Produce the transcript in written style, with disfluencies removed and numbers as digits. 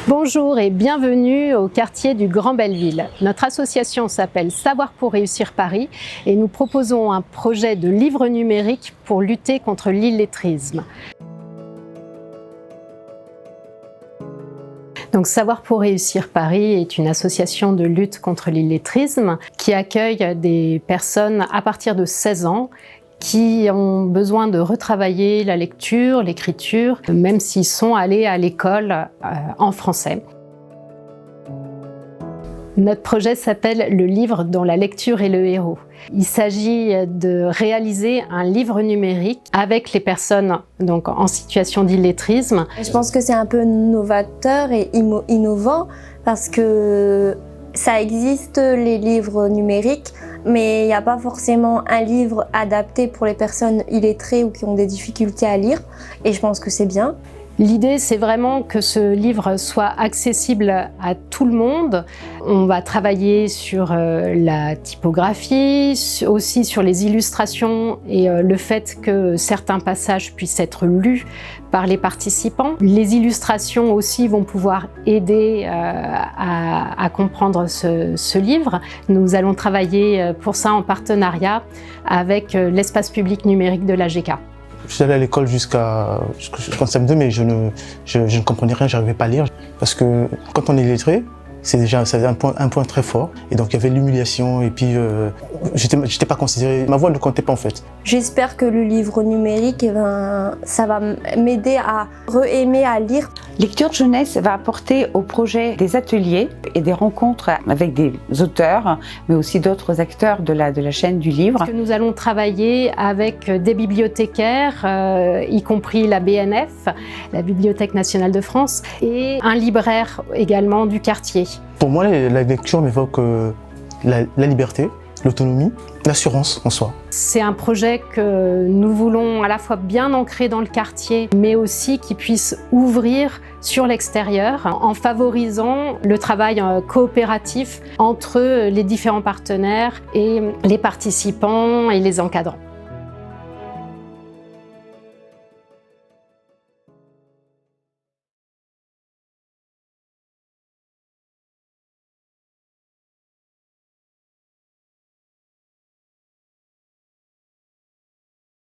Bonjour et bienvenue au quartier du Grand Belleville. Notre association s'appelle Savoir pour réussir Paris et nous proposons un projet de livre numérique pour lutter contre l'illettrisme. Donc, Savoir pour réussir Paris est une association de lutte contre l'illettrisme qui accueille des personnes à partir de 16 ans qui ont besoin de retravailler la lecture, l'écriture, même s'ils sont allés à l'école en français. Notre projet s'appelle Le livre dont la lecture est le héros. Il s'agit de réaliser un livre numérique avec les personnes donc, en situation d'illettrisme. Je pense que c'est un peu novateur et innovant parce que ça existe les livres numériques, mais il n'y a pas forcément un livre adapté pour les personnes illettrées ou qui ont des difficultés à lire, et je pense que c'est bien. L'idée, c'est vraiment que ce livre soit accessible à tout le monde. On va travailler sur la typographie, aussi sur les illustrations et le fait que certains passages puissent être lus par les participants. Les illustrations aussi vont pouvoir aider à comprendre ce livre. Nous allons travailler pour ça en partenariat avec l'espace public numérique de l'AGK. Je suis allé à l'école jusqu'en CM2, mais je ne comprenais rien, je n'arrivais pas à lire. Parce que quand on est illettré, c'est déjà un point très fort. Et donc il y avait l'humiliation et puis j'étais pas considéré, ma voix ne comptait pas en fait. J'espère que le livre numérique, ça va m'aider à re-aimer à lire. Lecture de jeunesse va apporter au projet des ateliers et des rencontres avec des auteurs, mais aussi d'autres acteurs de la chaîne du livre. Nous allons travailler avec des bibliothécaires, y compris la BNF, la Bibliothèque nationale de France, et un libraire également du quartier. Pour moi, la lecture m'évoque la liberté, l'autonomie, l'assurance en soi. C'est un projet que nous voulons à la fois bien ancré dans le quartier, mais aussi qui puisse ouvrir sur l'extérieur en favorisant le travail coopératif entre les différents partenaires et les participants et les encadrants.